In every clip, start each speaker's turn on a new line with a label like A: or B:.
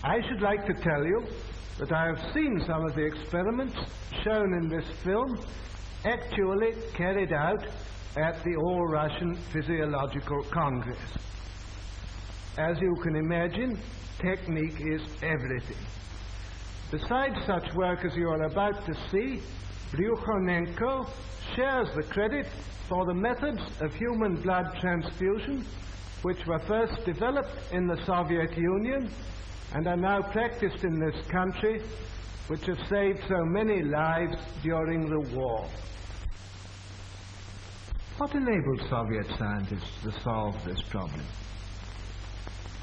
A: I should like to tell you that I have seen some of the experiments shown in this film actually carried out at the All-Russian Physiological Congress. As you can imagine, technique is everything. Besides such work as you are about to see, Brukhonenko shares the credit for the methods of human blood transfusion which were first developed in the Soviet Union and are now practiced in this country, which have saved so many lives during the war. What enabled Soviet scientists to solve this problem?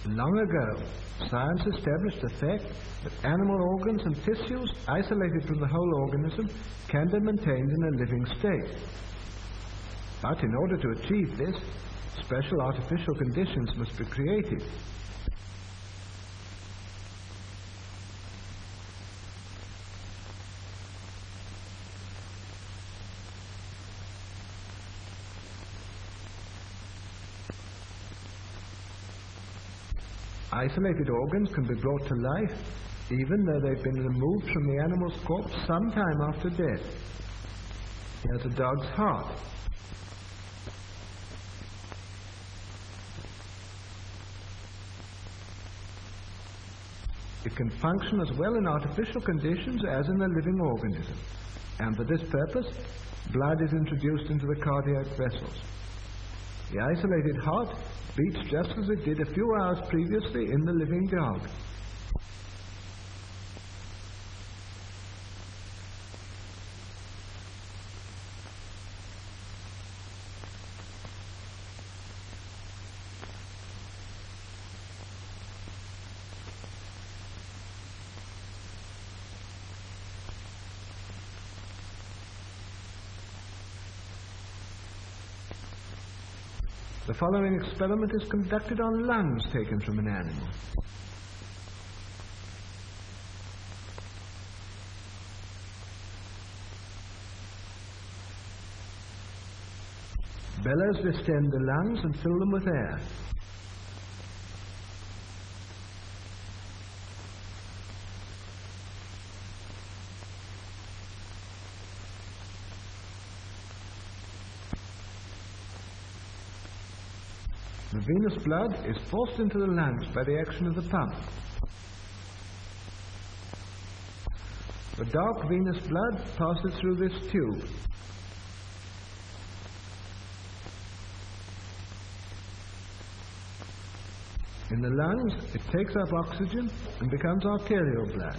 A: Long ago, science established the fact that animal organs and tissues isolated from the whole organism can be maintained in a living state. But in order to achieve this, special artificial conditions must be created. Isolated organs can be brought to life even though they've been removed from the animal's corpse some time after death. Here's a dog's heart. It can function as well in artificial conditions as in a living organism, and for this purpose, blood is introduced into the cardiac vessels. The isolated heart beats just as it did a few hours previously in the living dog. The following experiment is conducted on lungs taken from an animal. Bellows distend the lungs and fill them with air. The venous blood is forced into the lungs by the action of the pump. The dark venous blood passes through this tube. In the lungs, it takes up oxygen and becomes arterial blood.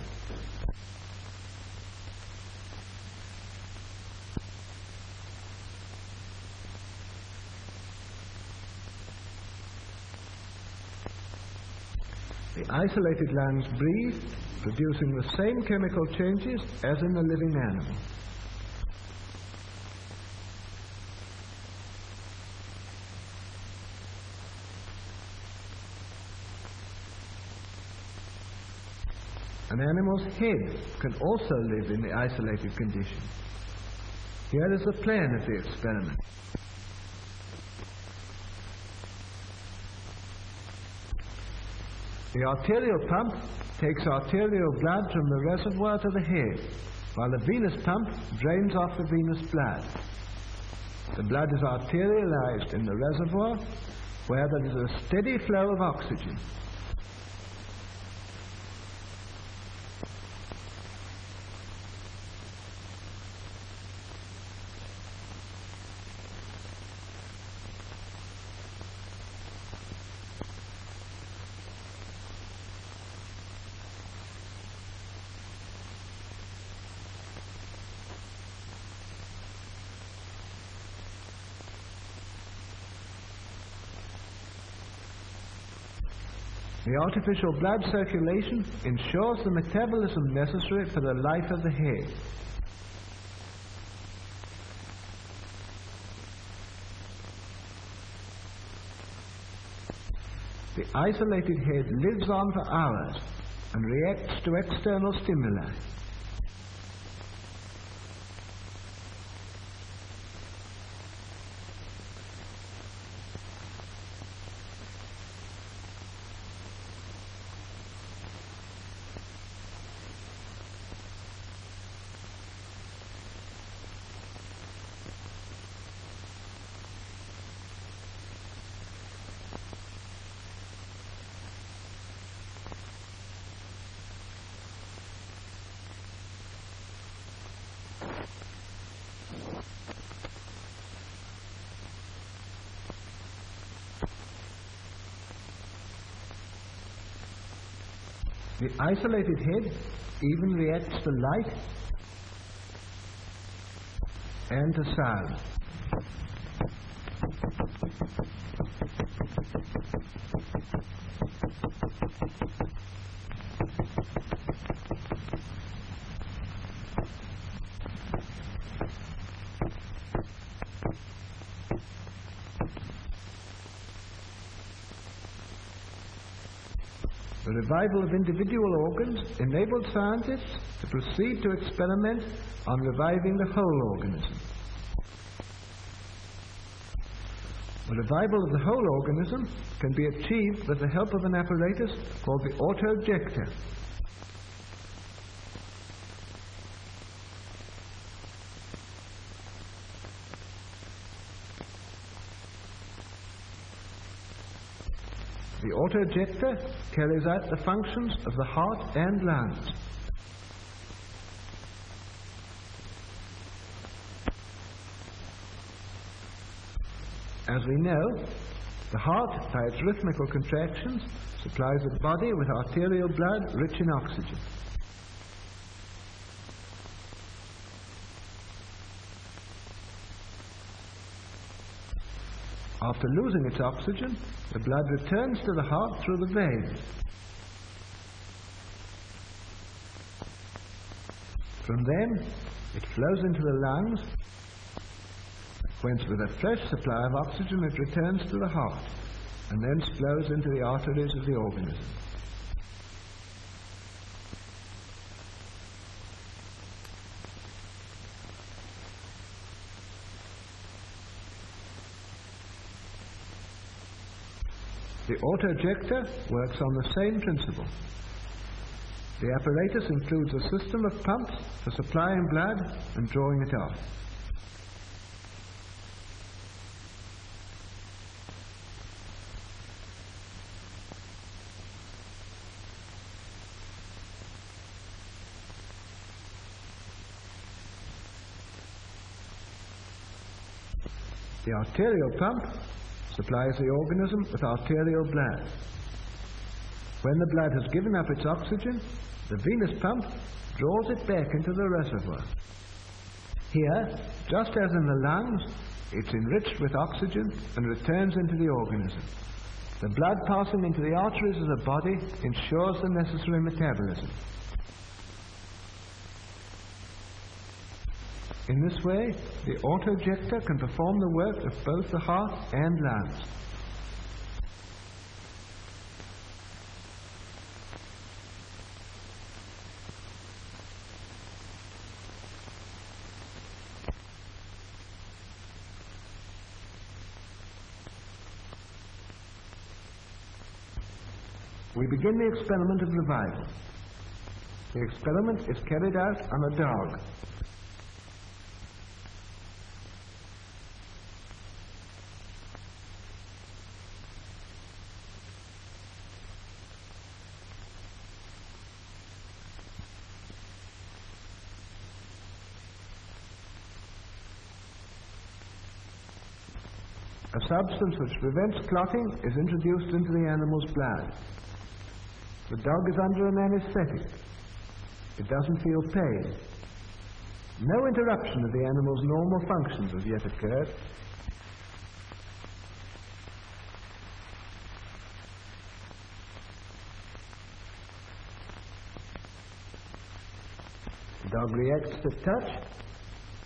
A: The isolated lungs breathe, producing the same chemical changes as in the living animal. An animal's head can also live in the isolated condition. Here is the plan of the experiment. The arterial pump takes arterial blood from the reservoir to the head, while the venous pump drains off the venous blood. The blood is arterialized in the reservoir, where there is a steady flow of oxygen. The artificial blood circulation ensures the metabolism necessary for the life of the head. The isolated head lives on for hours and reacts to external stimuli. The isolated head even reacts to light and to sound. The revival of individual organs enabled scientists to proceed to experiment on reviving the whole organism. The revival of the whole organism can be achieved with the help of an apparatus called the autojector. The autojector carries out the functions of the heart and lungs. As we know, the heart, by its rhythmical contractions, supplies the body with arterial blood rich in oxygen. After losing its oxygen, the blood returns to the heart through the veins. From then, it flows into the lungs, whence with a fresh supply of oxygen it returns to the heart, and then flows into the arteries of the organism. The autojector works on the same principle. The apparatus includes a system of pumps for supplying blood and drawing it off. The arterial pump supplies the organism with arterial blood. When the blood has given up its oxygen, the venous pump draws it back into the reservoir. Here, just as in the lungs, it's enriched with oxygen and returns into the organism. The blood passing into the arteries of the body ensures the necessary metabolism. In this way, the autojector can perform the work of both the heart and lungs. We begin the experiment of revival. The experiment is carried out on a dog. A substance which prevents clotting is introduced into the animal's blood. The dog is under an anesthetic. It doesn't feel pain. No interruption of the animal's normal functions has yet occurred. The dog reacts to touch.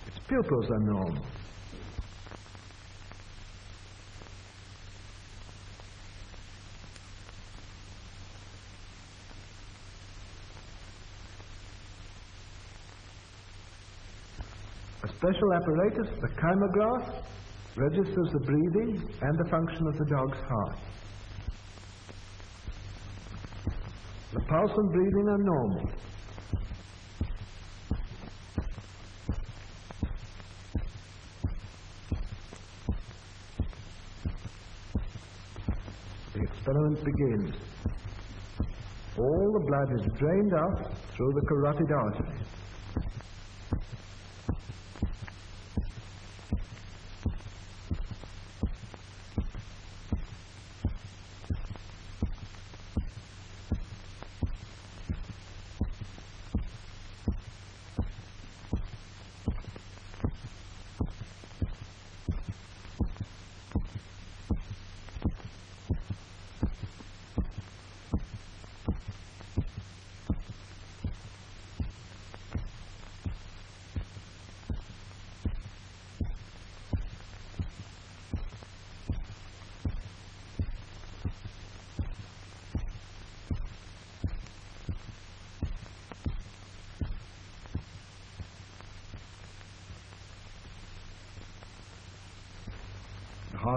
A: Its pupils are normal. A special apparatus, the kymograph, registers the breathing and the function of the dog's heart. The pulse and breathing are normal. The experiment begins. All the blood is drained off through the carotid artery.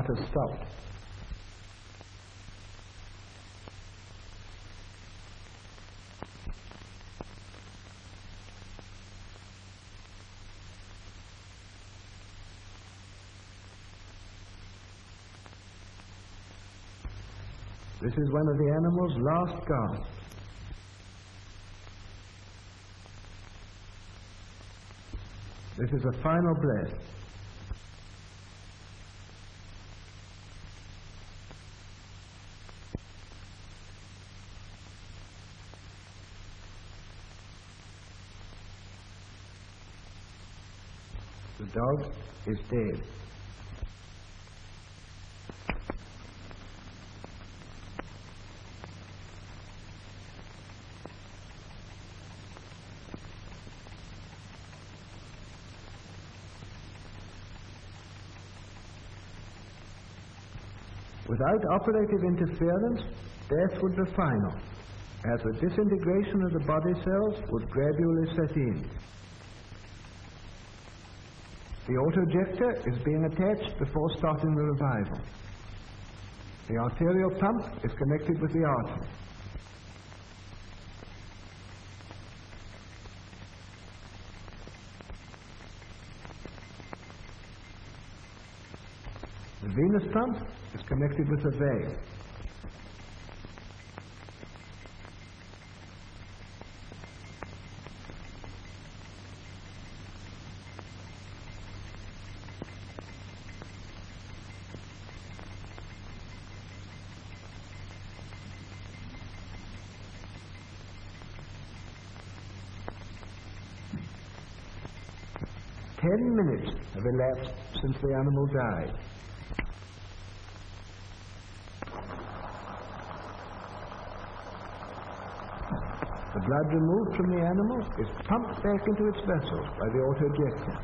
A: heart has stopped. This is one of the animal's last gasps. This is a final breath. The dog is dead. Without operative interference, death would be final, as the disintegration of the body cells would gradually set in. The autojector is being attached before starting the revival. The arterial pump is connected with the artery. The venous pump is connected with the vein. Ten minutes have elapsed since the animal died. The blood removed from the animal is pumped back into its vessels by the autojector.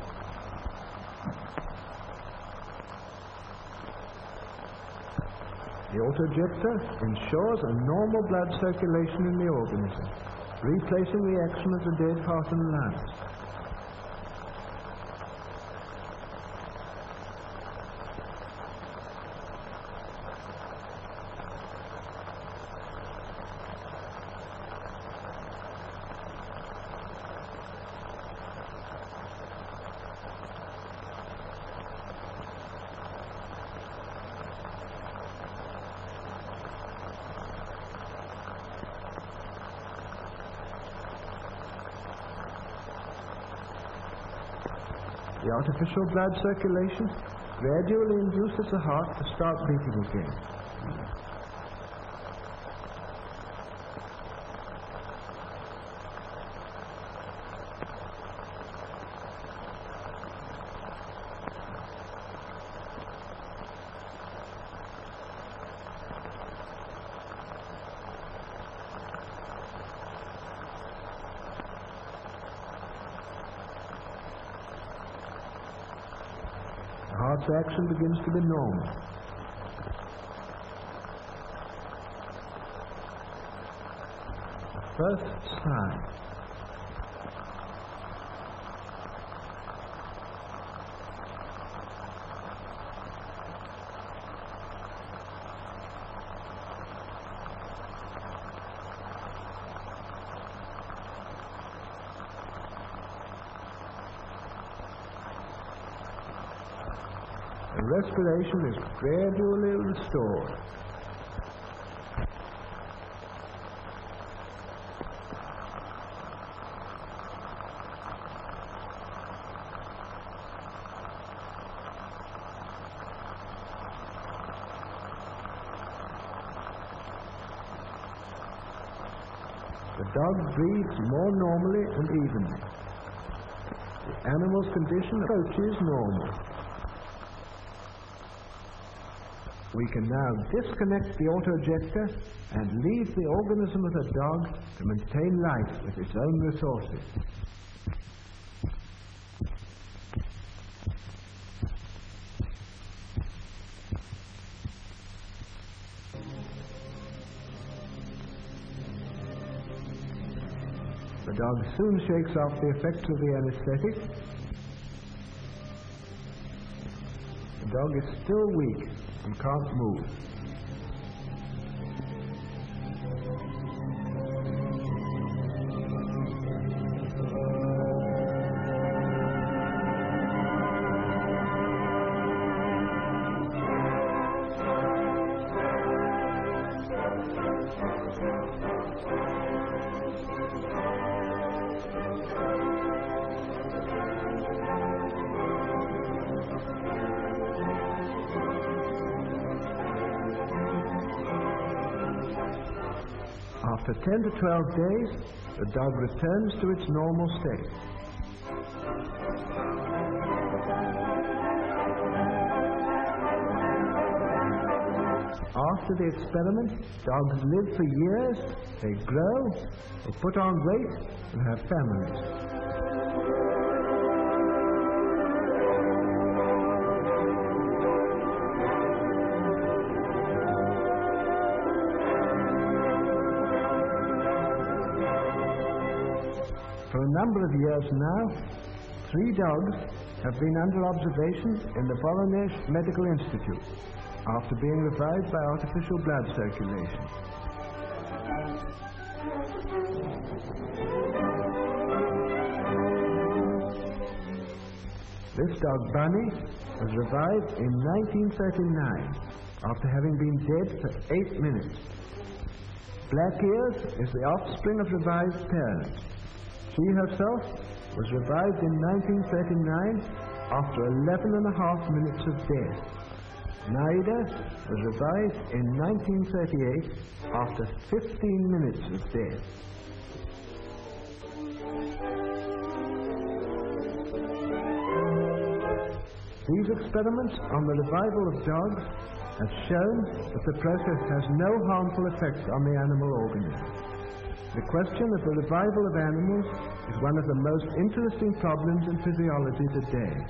A: The autojector ensures a normal blood circulation in the organism, replacing the action of the dead heart and lungs. The artificial blood circulation gradually induces the heart to start beating again. The heart's action begins to be normal. The first sign. The respiration is gradually restored. The dog breathes more normally and evenly. The animal's condition approaches normal. We can now disconnect the autojector and leave the organism of the dog to maintain life with its own resources. The dog soon shakes off the effects of the anesthetic. The dog is still weak and can't move. After 10 to 12 days, the dog returns to its normal state. After the experiment, dogs live for years, they grow, they put on weight, and have families. For a number of years now, 3 dogs have been under observation in the Voronezh Medical Institute after being revived by artificial blood circulation. This dog, Bunny, was revived in 1939 after having been dead for 8 minutes. Black Ears is the offspring of revived parents. She herself was revived in 1939 after 11.5 minutes of death. Naida was revived in 1938 after 15 minutes of death. These experiments on the revival of dogs have shown that the process has no harmful effects on the animal organism. The question of the revival of animals is one of the most interesting problems in physiology today.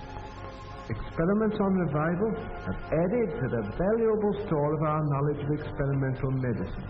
A: Experiments on revival have added to the valuable store of our knowledge of experimental medicine.